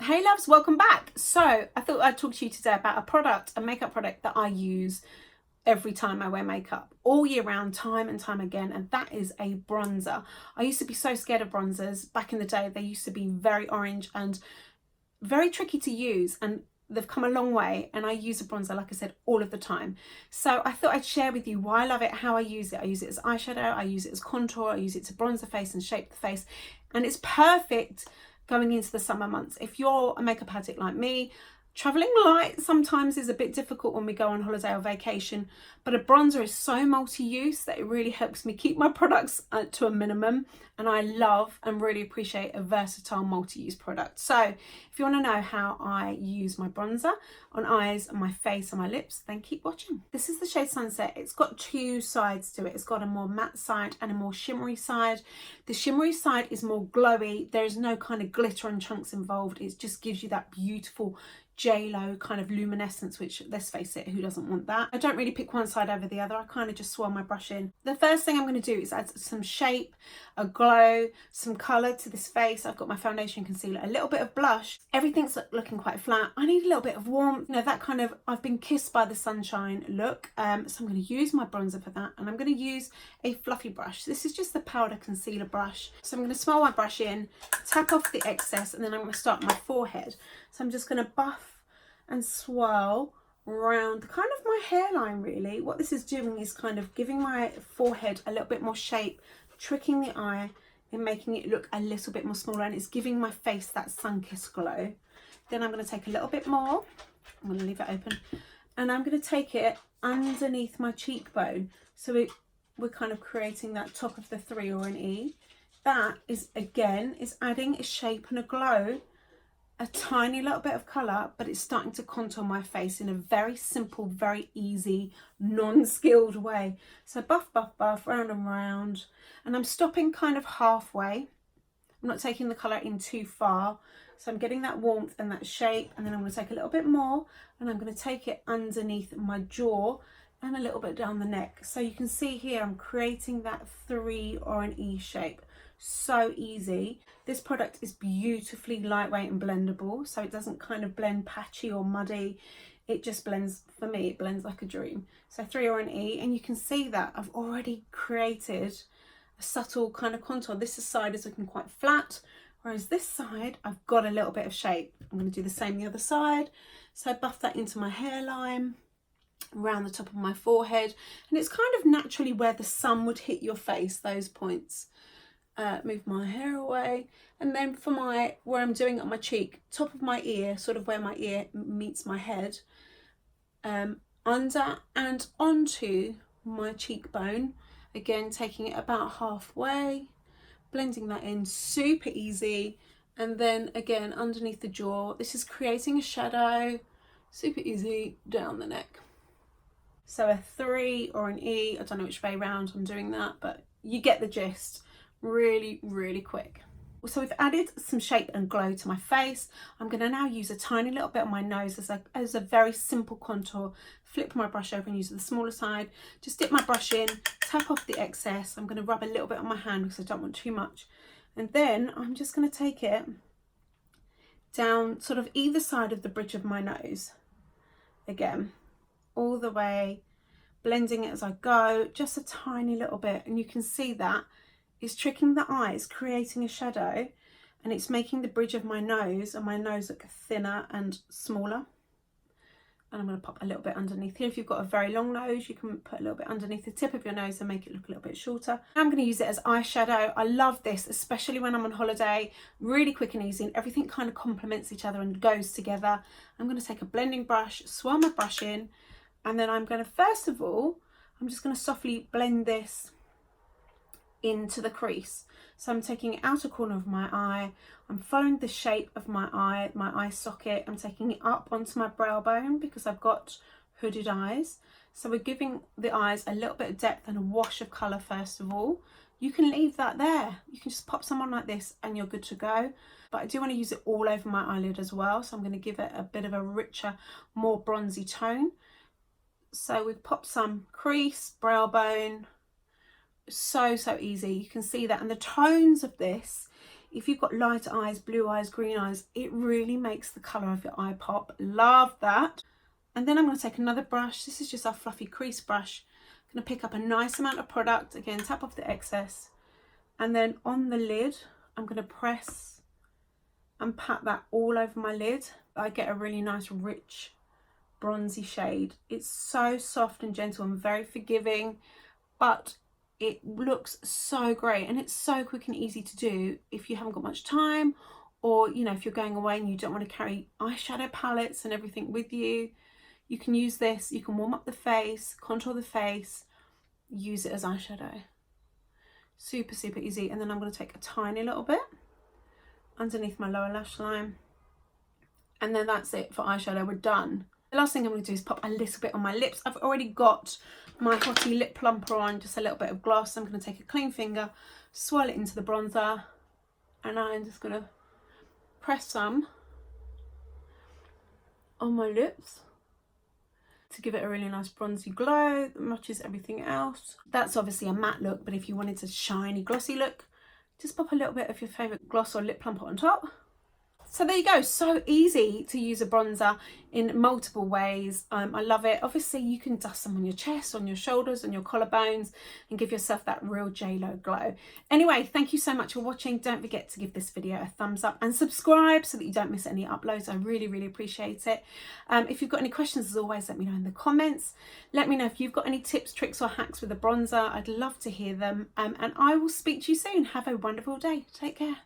Hey loves, welcome back. So I thought I'd talk to you today about a makeup product that I use every time I wear makeup, all year round, time and time again, and that is a bronzer. I used to be so scared of bronzers. Back in the day, they used to be very orange and very tricky to use, and they've come a long way, and I use a bronzer, like I said, all of the time. So I thought I'd share with you why I love it, how I use it. I use it as eyeshadow, I use it as contour, I use it to bronze the face and shape the face, and it's perfect going into the summer months. If you're a makeup addict like me, traveling light sometimes is a bit difficult when we go on holiday or vacation, but a bronzer is so multi-use that it really helps me keep my products to a minimum, and I love and really appreciate a versatile multi-use product. So if you want to know how I use my bronzer on eyes and my face and my lips, then keep watching. This is the shade Sunset. It's got two sides to it. It's got a more matte side and a more shimmery side. The shimmery side is more glowy. There's no kind of glitter and chunks involved. It just gives you that beautiful J-Lo kind of luminescence, which, let's face it, who doesn't want that? I don't really pick one side over the other. I kind of just swirl my brush in. The first thing I'm going to do is add some shape, a glow, some colour to this face. I've got my foundation, concealer, a little bit of blush. Everything's looking quite flat. I need a little bit of warmth, you know, that kind of I've been kissed by the sunshine look. So I'm going to use my bronzer for that, and I'm going to use a fluffy brush. This is just the powder concealer brush. So I'm going to swirl my brush in, tap off the excess, and then I'm going to start my forehead. So I'm just going to buff and swirl around kind of my hairline really. What this is doing is kind of giving my forehead a little bit more shape, tricking the eye and making it look a little bit more smaller, and it's giving my face that sun-kissed glow. Then I'm going to take a little bit more, I'm going to leave it open, and I'm going to take it underneath my cheekbone. So we're kind of creating that top of the 3 or an E. That is, again, is adding a shape and a glow, a tiny little bit of colour, but it's starting to contour my face in a very simple, very easy, non-skilled way. So buff, buff, buff, round and round. And I'm stopping kind of halfway. I'm not taking the colour in too far. So I'm getting that warmth and that shape, and then I'm going to take a little bit more, and I'm going to take it underneath my jaw and a little bit down the neck. So you can see here I'm creating that 3 or an E shape. So easy. This product is beautifully lightweight and blendable, so it doesn't kind of blend patchy or muddy. It just blends, for me, it blends like a dream. So 3 or an E, and you can see that I've already created a subtle kind of contour. This side is looking quite flat, whereas this side I've got a little bit of shape. I'm going to do the same the other side. So I buff that into my hairline, around the top of my forehead, and it's kind of naturally where the sun would hit your face, those points. Move my hair away, and then for my, where I'm doing it on my cheek, top of my ear, sort of where my ear meets my head, under and onto my cheekbone, again taking it about halfway, blending that in, super easy. And then again underneath the jaw, this is creating a shadow, super easy, down the neck. So a 3 or an E, I don't know which way round I'm doing that, but you get the gist. Really, really quick. So we've added some shape and glow to my face. I'm going to now use a tiny little bit on my nose as a very simple contour. Flip my brush over and use the smaller side. Just dip my brush in, tap off the excess. I'm going to rub a little bit on my hand because I don't want too much. And then I'm just going to take it down sort of either side of the bridge of my nose. Again, all the way, blending it as I go, just a tiny little bit. And you can see that it's tricking the eyes, creating a shadow, and it's making the bridge of my nose and my nose look thinner and smaller. And I'm going to pop a little bit underneath here. If you've got a very long nose, you can put a little bit underneath the tip of your nose and make it look a little bit shorter. I'm going to use it as eyeshadow. I love this, especially when I'm on holiday. Really quick and easy, and everything kind of complements each other and goes together. I'm going to take a blending brush, swirl my brush in, and then I'm going to, first of all, I'm just going to softly blend this into the crease. So I'm taking the outer corner of my eye, I'm following the shape of my eye socket, I'm taking it up onto my brow bone because I've got hooded eyes. So we're giving the eyes a little bit of depth and a wash of colour first of all. You can leave that there. You can just pop some on like this and you're good to go. But I do want to use it all over my eyelid as well. So I'm going to give it a bit of a richer, more bronzy tone. So we've popped some crease, brow bone. So easy. You can see that, and the tones of this if you've got light eyes, blue eyes, green eyes, it really makes the colour of your eye pop. Love that. And then I'm going to take another brush. This is just our fluffy crease brush. I'm going to pick up a nice amount of product. Again, tap off the excess. And then on the lid, I'm going to press and pat that all over my lid. I get a really nice, rich, bronzy shade. It's so soft and gentle and very forgiving, but it looks so great, and it's so quick and easy to do if you haven't got much time, or you know, if you're going away and you don't want to carry eyeshadow palettes and everything with you. You can use this, you can warm up the face, contour the face, use it as eyeshadow. Super, super easy. And then I'm going to take a tiny little bit underneath my lower lash line. And then that's it for eyeshadow, we're done. The last thing I'm going to do is pop a little bit on my lips. I've already got my Hottie lip plumper on, just a little bit of gloss. I'm going to take a clean finger, swirl it into the bronzer, and I'm just going to press some on my lips to give it a really nice bronzy glow that matches everything else. That's obviously a matte look, but if you wanted a shiny glossy look, just pop a little bit of your favourite gloss or lip plumper on top. So there you go, so easy to use a bronzer in multiple ways. I love it. Obviously you can dust some on your chest, on your shoulders, on your collarbones, and give yourself that real J-Lo glow. Anyway, thank you so much for watching. Don't forget to give this video a thumbs up and subscribe so that you don't miss any uploads. I really, really appreciate it. If you've got any questions, as always, let me know in the comments. Let me know if you've got any tips, tricks or hacks with a bronzer. I'd love to hear them. And I will speak to you soon. Have a wonderful day. Take care.